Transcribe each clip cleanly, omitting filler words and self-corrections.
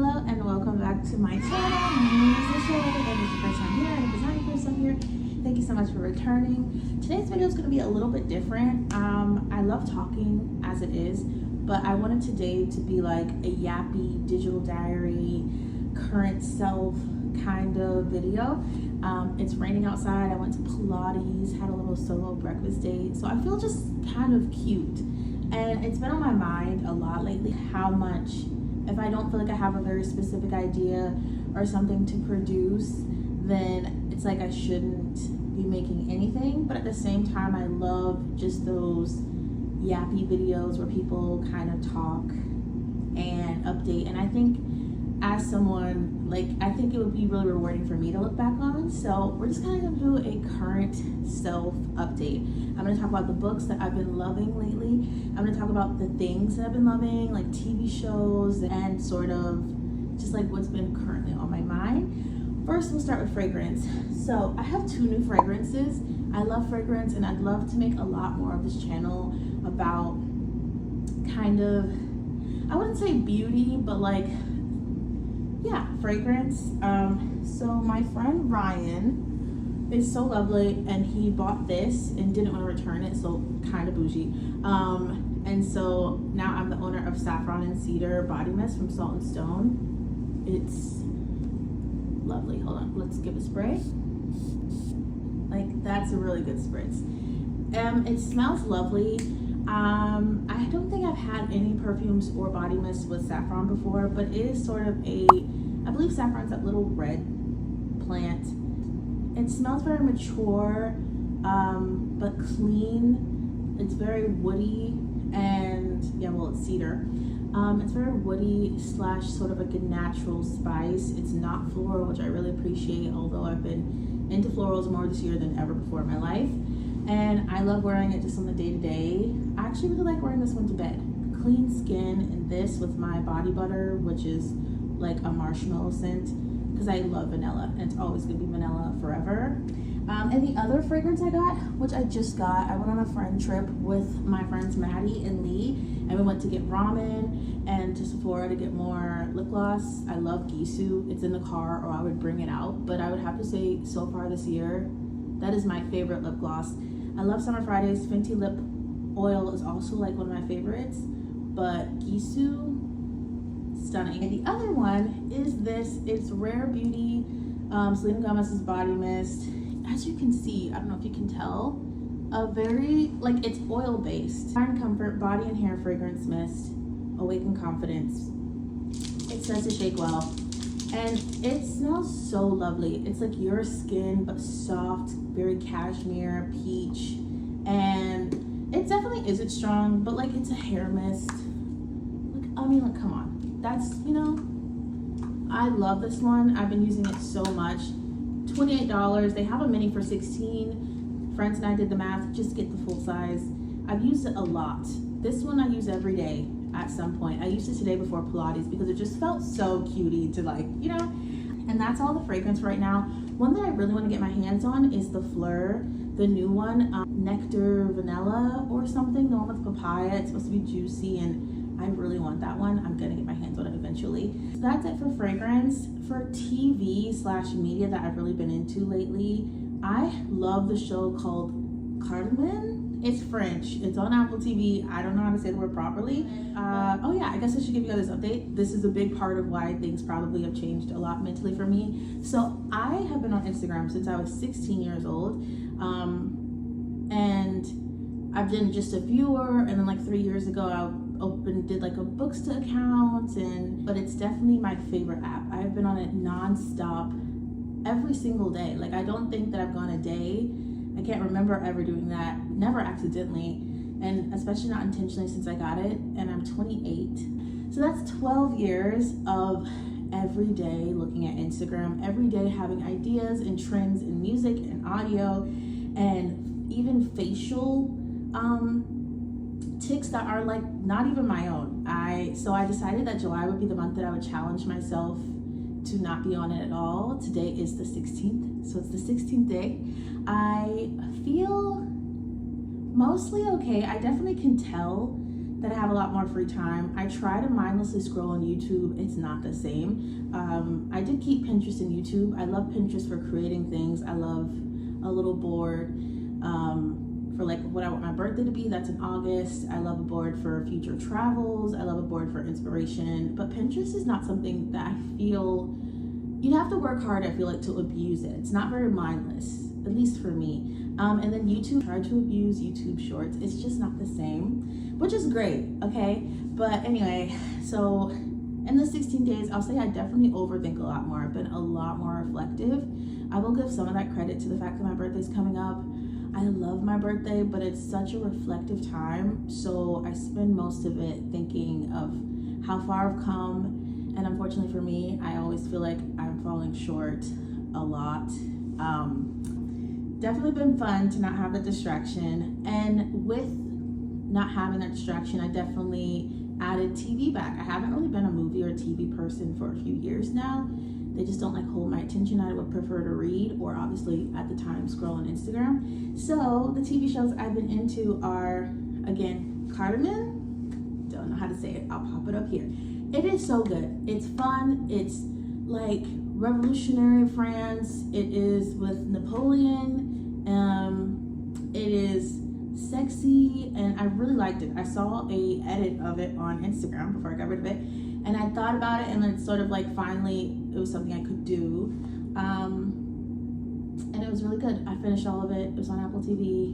Hello and welcome back to my channel. My name is Michelle. If it's your first time here and if it's not your first time here, thank you so much for returning. Today's video is going to be a little bit different. I love talking as it is, but I wanted today to be like a yappy digital diary, current self kind of video. It's raining outside. I went to Pilates, had a little solo breakfast date, so I feel just kind of cute. And it's been on my mind a lot lately how much, if I don't feel like I have a very specific idea or something to produce, then it's like I shouldn't be making anything. But at the same time, I love just those yappy videos where people kind of talk and update. And I think as someone, I think it would be really rewarding for me to look back on. So we're just kind of gonna do a current self update. I'm gonna talk about the books that I've been loving lately. I'm gonna talk about the things that I've been loving, like TV shows, and sort of just like what's been currently on my mind. First, we'll start with fragrance. So I have 2 new fragrances. I love fragrance, and I'd love to make a lot more of this channel about kind of, I wouldn't say beauty, but like, yeah, fragrance. So my friend Ryan is so lovely, and he bought this and didn't want to return it, so kind of bougie. And so now I'm the owner of Saffron and Cedar Body Mist from Salt and Stone. It's lovely. Hold on, let's give a spray. Like, that's a really good spritz. It smells lovely. I don't think I've had any perfumes or body mist with saffron before, but it is sort of I believe saffron's that little red plant. It smells very mature, but clean. It's very woody, and yeah, well, it's cedar. It's very woody / sort of like a natural spice. It's not floral, which I really appreciate, although I've been into florals more this year than ever before in my life. And I love wearing it just on the day-to-day. I actually really like wearing this one to bed. Clean skin, and this with my body butter, which is like a marshmallow scent, because I love vanilla, and it's always gonna be vanilla forever. And the other fragrance I got, which I just got, I went on a friend trip with my friends Maddie and Lee, and we went to get ramen and to Sephora to get more lip gloss. I love Gisu. It's in the car, or I would bring it out, but I would have to say so far this year, that is my favorite lip gloss. I love Summer Fridays. Fenty Lip Oil is also like one of my favorites, but Gisu, stunning. And the other one is this. It's Rare Beauty, Selena Gomez's Body Mist. As you can see, I don't know if you can tell, a very, like, it's oil based. Fine Comfort Body and Hair Fragrance Mist, Awaken Confidence. It says to shake well, and it smells so lovely. It's like your skin, but soft, very cashmere, peach, and it definitely isn't strong, but like, it's a hair mist. Like, I mean, like, come on, that's, you know, I love this one. I've been using it so much. $28. They have a mini for $16. Friends and I did the math, just get the full size. I've used it a lot. This one I use every day at some point. I used it today before Pilates because it just felt so cutie to, like, you know. And that's all the fragrance right now. One that I really want to get my hands on is the Fleur, the new one, Nectar Vanilla or something, the one with papaya. It's supposed to be juicy, and I really want that one. I'm gonna get my hands on it eventually. So that's it for fragrance. For TV / media that I've really been into lately, I love the show called Carmen. It's French. It's on Apple TV. I don't know how to say the word properly. Oh yeah, I guess I should give you guys this update. This is a big part of why things probably have changed a lot mentally for me. So I have been on Instagram since I was 16 years old. And I've been just a viewer, and then like 3 years ago, I did like a Booksta account, but it's definitely my favorite app. I've been on it non-stop every single day. Like, I don't think that I've gone a day, I can't remember ever doing that, never accidentally, and especially not intentionally since I got it, and I'm 28. So that's 12 years of every day looking at Instagram, every day having ideas and trends in music and audio, and even facial tics that are like not even my own. So I decided that July would be the month that I would challenge myself to not be on it at all. Today is the 16th, so it's the 16th day. I feel mostly okay. I definitely can tell that I have a lot more free time. I try to mindlessly scroll on YouTube. It's not the same. I did keep Pinterest and YouTube. I love Pinterest for creating things. I love a little board for like what I want my birthday to be. That's in August. I love a board for future travels. I love a board for inspiration. But Pinterest is not something that I feel, you'd have to work hard, I feel like, to abuse it. It's not very mindless, at least for me. And then YouTube, try to abuse YouTube Shorts. It's just not the same, which is great, okay? But anyway, so in the 16 days, I'll say I definitely overthink a lot more. I've been a lot more reflective. I will give some of that credit to the fact that my birthday's coming up. I love my birthday, but it's such a reflective time. So I spend most of it thinking of how far I've come. And unfortunately for me, I always feel like I'm falling short a lot. Definitely been fun to not have the distraction. And with not having that distraction, I definitely added TV back. I haven't really been a movie or TV person for a few years now. They just don't like hold my attention. I would prefer to read, or obviously at the time scroll on Instagram. So the TV shows I've been into are, again, Cardamom. Don't know how to say it. I'll pop it up here. It is so good. It's fun. It's like revolutionary France. It is with Napoleon. It is sexy, and I really liked it. I saw a edit of it on Instagram before I got rid of it, and I thought about it, and then sort of like finally it was something I could do, and it was really good. I finished all of it. It was on Apple TV.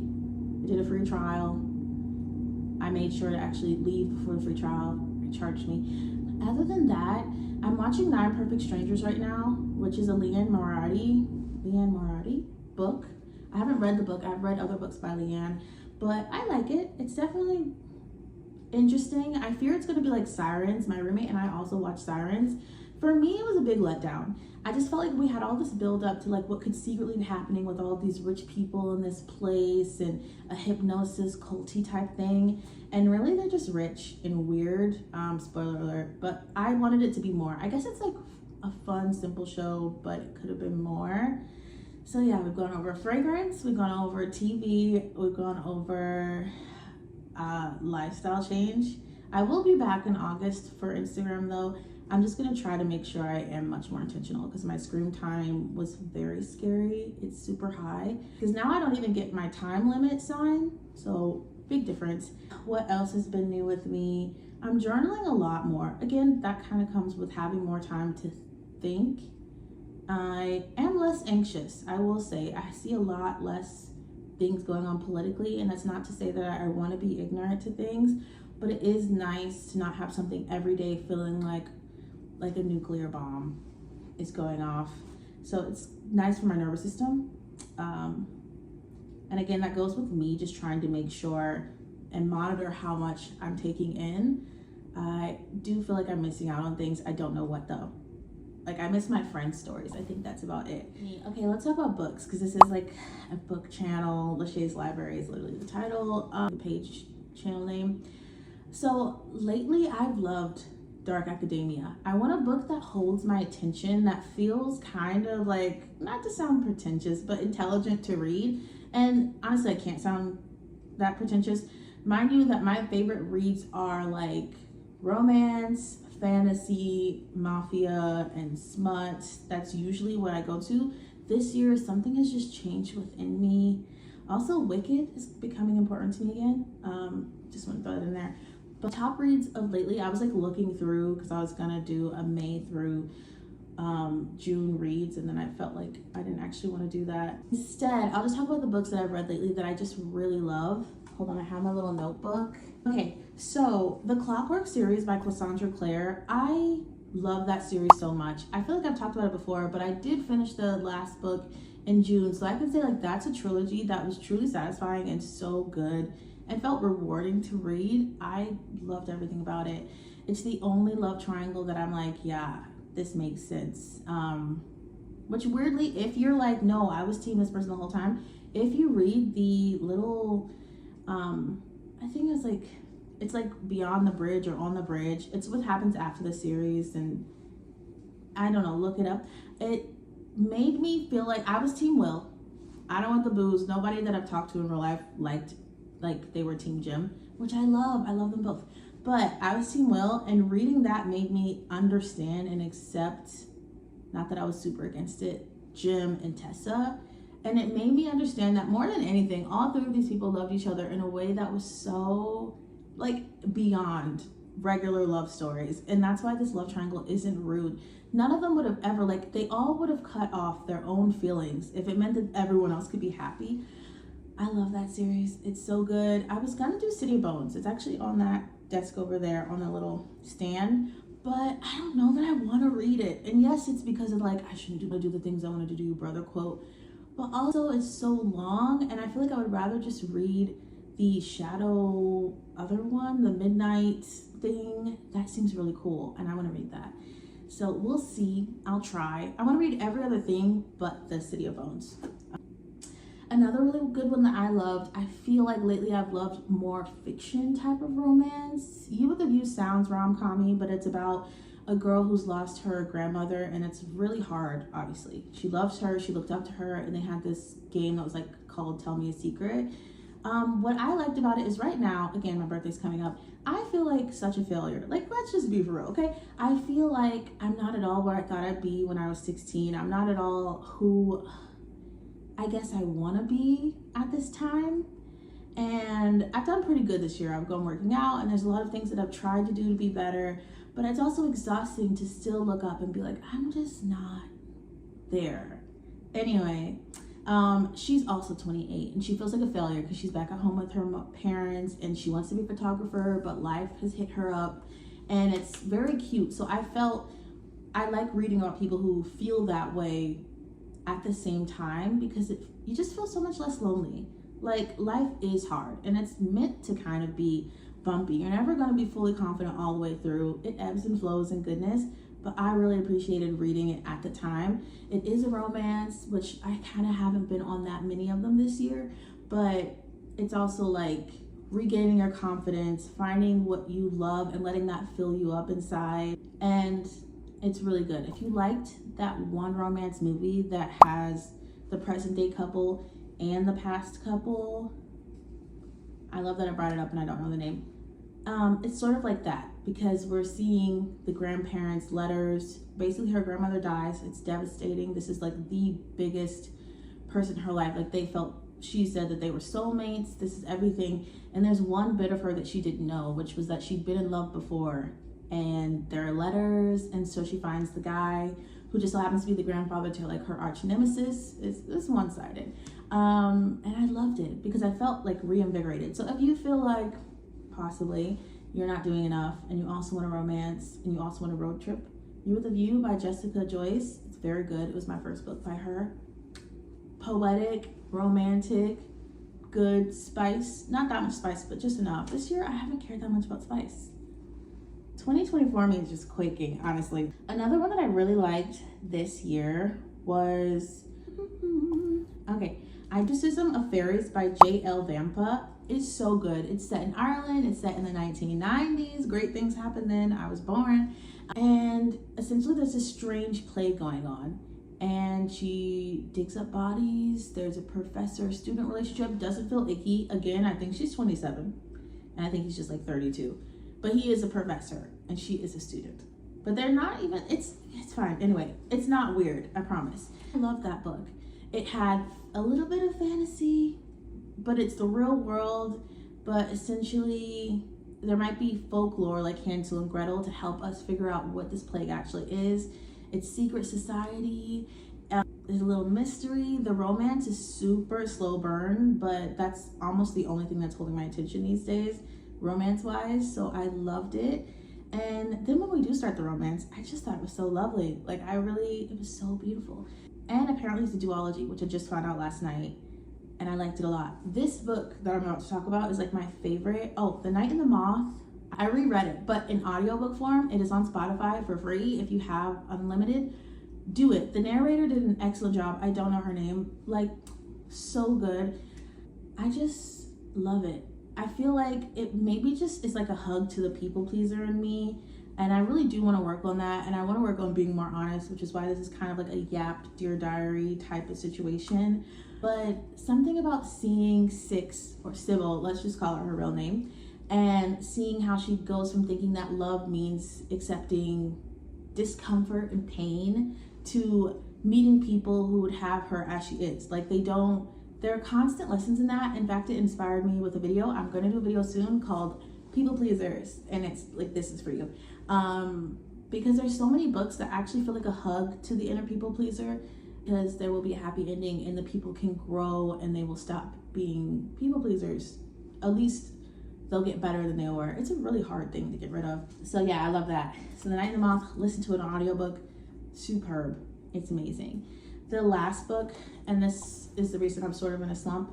I did a free trial. I made sure to actually leave before the free trial. It charged me. Other than that, I'm watching 9 Perfect Strangers right now, which is a Leanne Moriarty book. I haven't read the book. I've read other books by Leanne, but I like it. It's definitely interesting. I fear it's going to be like Sirens. My roommate and I also watched Sirens. For me, it was a big letdown. I just felt like we had all this build up to like what could secretly be happening with all these rich people in this place and a hypnosis culty type thing. And really they're just rich and weird. Spoiler alert, but I wanted it to be more. I guess it's like a fun, simple show, but it could have been more. So yeah, we've gone over fragrance, we've gone over TV, we've gone over lifestyle change. I will be back in August for Instagram though. I'm just gonna try to make sure I am much more intentional because my screen time was very scary. It's super high because now I don't even get my time limit sign. So big difference. What else has been new with me? I'm journaling a lot more. Again, that kind of comes with having more time to think. I am less anxious, I will say. I see a lot less things going on politically, and that's not to say that I want to be ignorant to things, but it is nice to not have something every day feeling like a nuclear bomb is going off. So it's nice for my nervous system. And again, that goes with me just trying to make sure and monitor how much I'm taking in. I do feel like I'm missing out on things. I don't know what though. Like I miss my friends' stories. I think that's about it. Okay, let's talk about books because this is like a book channel. Lachey's Library is literally the title, the page channel name. So lately I've loved dark academia. I want a book that holds my attention, that feels kind of like, not to sound pretentious, but intelligent to read. And honestly, I can't sound that pretentious. Mind you that my favorite reads are like romance, fantasy, mafia, and smut. That's usually what I go to. This year, something has just changed within me. Also, Wicked is becoming important to me again. Just want to throw it in there. But top reads of lately, I was like looking through because I was gonna do a May through June reads, and then I felt like I didn't actually want to do that. Instead, I'll just talk about the books that I've read lately that I just really love. Hold on, I have my little notebook. Okay, so the Clockwork series by Cassandra Clare. I love that series so much. I feel like I've talked about it before, but I did finish the last book in June, so I can say like that's a trilogy that was truly satisfying and so good and felt rewarding to read. I loved everything about it. It's the only love triangle that I'm like, yeah, this makes sense. Which weirdly, if you're like, no, I was team this person the whole time, if you read the little, I think it's like Beyond the Bridge or On the Bridge. It's what happens after the series, and I don't know, look it up. It made me feel like I was team Will. I don't want the booze. Nobody that I've talked to in real life liked, like they were team Jim, which I love. I love them both. But I was Team Will, and reading that made me understand and accept, not that I was super against it, Jim and Tessa. And it made me understand that more than anything, all three of these people loved each other in a way that was so, like, beyond regular love stories. And that's why this love triangle isn't rude. None of them would have ever, like, they all would have cut off their own feelings if it meant that everyone else could be happy. I love that series. It's so good. I was gonna do City of Bones. It's actually on that desk over there on a little stand, but I don't know that I want to read it. And yes, it's because of, like, I shouldn't do the things I wanted to do, brother quote, but also it's so long, and I feel like I would rather just read the Shadow other one, the Midnight thing. That seems really cool, and I want to read that. So we'll see. I'll try. I want to read every other thing but the City of Bones. Another really good one that I loved, I feel like lately I've loved more fiction type of romance. You With a View sounds rom-com-y, but it's about a girl who's lost her grandmother, and it's really hard, obviously. She loves her, she looked up to her, and they had this game that was like called Tell Me a Secret. What I liked about it is right now, again, my birthday's coming up, I feel like such a failure. Like, let's just be for real, okay? I feel like I'm not at all where I thought I'd be when I was 16. I'm not at all who I guess I want to be at this time. And I've done pretty good this year. I've gone working out, and there's a lot of things that I've tried to do to be better, but it's also exhausting to still look up and be like, I'm just not there. Anyway, she's also 28, and she feels like a failure because she's back at home with her parents, and she wants to be a photographer, but life has hit her up, and it's very cute. So I like reading about people who feel that way at the same time, because you just feel so much less lonely. Like, life is hard, and it's meant to kind of be bumpy. You're never going to be fully confident all the way through. It ebbs and flows and goodness, but I really appreciated reading it at the time. It is a romance, which I kind of haven't been on that many of them this year, but it's also like regaining your confidence, finding what you love and letting that fill you up inside. And it's really good. If you liked that one romance movie that has the present day couple and the past couple, I love that I brought it up and I don't know the name. It's sort of like that, because we're seeing the grandparents' letters. Basically, her grandmother dies. It's devastating. This is like the biggest person in her life. Like, she said that they were soulmates. This is everything. And there's one bit of her that she didn't know, which was that she'd been in love before. And there are letters, and so she finds the guy who just so happens to be the grandfather to, like, her arch nemesis. It's one-sided. And I loved it because I felt like reinvigorated. So if you feel like possibly you're not doing enough, and you also want a romance, and you also want a road trip, You With a View by Jessica Joyce. It's very good. It was my first book by her. Poetic, romantic, good spice. Not that much spice, but just enough. This year I haven't cared that much about spice. 2024 means just quaking, honestly. Another one that I really liked this year was Idricism of Fairies by J.L. Vampa. It's so good. It's set in Ireland. It's set in the 1990s. Great things happened then. I was born. And essentially there's this strange plague going on, and she digs up bodies. There's a professor-student relationship. Doesn't feel icky. Again, I think she's 27, and I think he's just like 32. But he is a professor and she is a student. But they're not even, it's fine. Anyway, it's not weird, I promise. I love that book. It had a little bit of fantasy, but it's the real world. But essentially, there might be folklore like Hansel and Gretel to help us figure out what this plague actually is. It's secret society. There's a little mystery. The romance is super slow burn, but that's almost the only thing that's holding my attention these days, romance-wise. So I loved it. And then when we do start the romance, I just thought it was so lovely. Like, it was so beautiful. And apparently it's a duology, which I just found out last night, and I liked it a lot. This book that I'm about to talk about is like my favorite. Oh, The Night and the Moth. I reread it, but in audiobook form. It is on Spotify for free if you have unlimited. Do it. The narrator did an excellent job. I don't know her name. Like, so good. I just love it. I feel like it maybe just is like a hug to the people pleaser in me, and I really do want to work on that, and I want to work on being more honest, which is why this is kind of like a yapped Dear Diary type of situation. But something about seeing Six, or Sybil, let's just call her real name, and seeing how she goes from thinking that love means accepting discomfort and pain to meeting people who would have her as she is. Like, there are constant lessons in that. In fact, it inspired me with a video. I'm going to do a video soon called People Pleasers, and it's like, this is for you. Because there's so many books that actually feel like a hug to the inner people pleaser, because there will be a happy ending and the people can grow and they will stop being people pleasers. At least they'll get better than they were. It's a really hard thing to get rid of. So yeah, I love that. So The Night in the Moth, listen to it on audiobook. Superb. It's amazing. The last book, and this is the reason I'm sort of in a slump,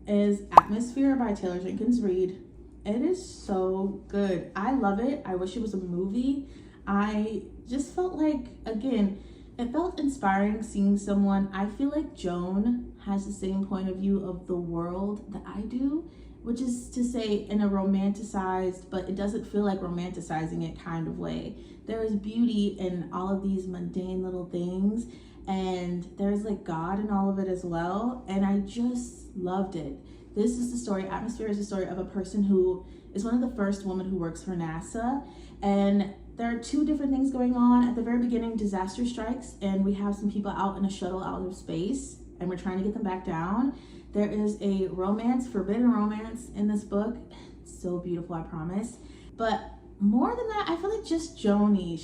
is Atmosphere by Taylor Jenkins Reid. It is so good. I love it. I wish it was a movie. I just felt like, again, it felt inspiring seeing someone. I feel like Joan has the same point of view of the world that I do, which is to say, in a romanticized, but it doesn't feel like romanticizing it kind of way. There is beauty in all of these mundane little things, and there's like God in all of it as well. And I just loved it. This is the story, Atmosphere is the story of a person who is one of the first women who works for NASA. And there are two different things going on. At the very beginning, disaster strikes, and we have some people out in a shuttle out of space, and we're trying to get them back down. There is a romance, forbidden romance in this book. It's so beautiful, I promise. But more than that, I feel like just Joni.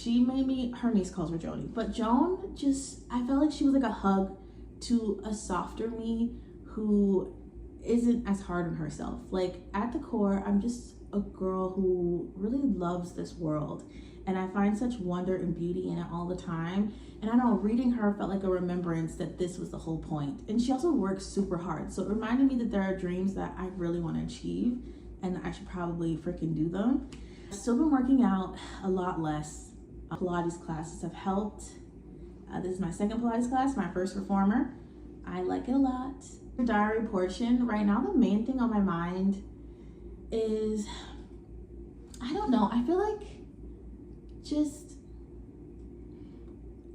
Her niece calls her Joni, but Joan I felt like she was like a hug to a softer me who isn't as hard on herself. Like, at the core, I'm just a girl who really loves this world, and I find such wonder and beauty in it all the time. And I know, reading her felt like a remembrance that this was the whole point. And she also works super hard, so it reminded me that there are dreams that I really want to achieve, and I should probably freaking do them. I've still been working out a lot less. Pilates classes have helped. This is my second Pilates class, my first reformer. I like it a lot. The diary portion, right now the main thing on my mind is, I don't know, I feel like just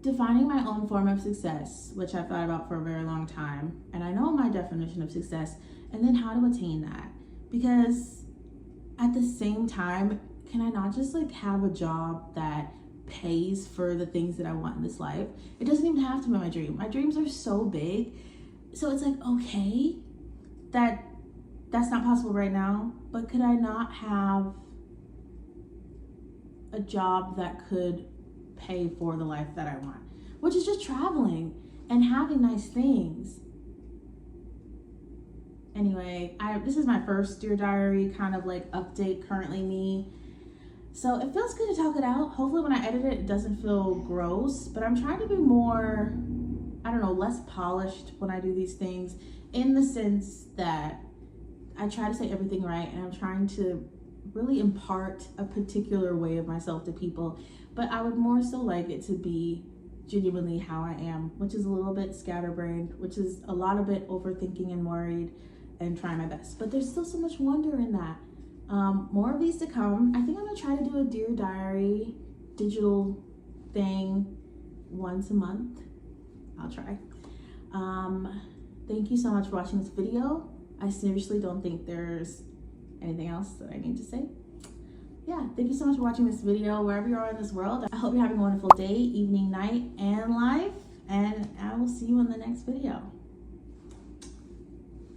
defining my own form of success, which I've thought about for a very long time, and I know my definition of success, and then how to attain that. Because at the same time, can I not just like have a job that pays for the things that I want in this life? It doesn't even have to be my dream. My dreams are so big. So it's like, okay, that's not possible right now, but could I not have a job that could pay for the life that I want, which is just traveling and having nice things? Anyway, this is my first Dear Diary kind of like update, currently me. So it feels good to talk it out. Hopefully when I edit it, it doesn't feel gross, but I'm trying to be more, I don't know, less polished when I do these things, in the sense that I try to say everything right, and I'm trying to really impart a particular way of myself to people, but I would more so like it to be genuinely how I am, which is a little bit scatterbrained, which is a lot of it overthinking and worried and trying my best. But there's still so much wonder in that. More of these to come. I think I'm gonna try to do a Dear Diary digital thing once a month. I'll try. Thank you so much for watching this video. I seriously don't think there's anything else that I need to say. Yeah, thank you so much for watching this video, wherever you are in this world. I hope you're having a wonderful day, evening, night, and life, and I will see you in the next video.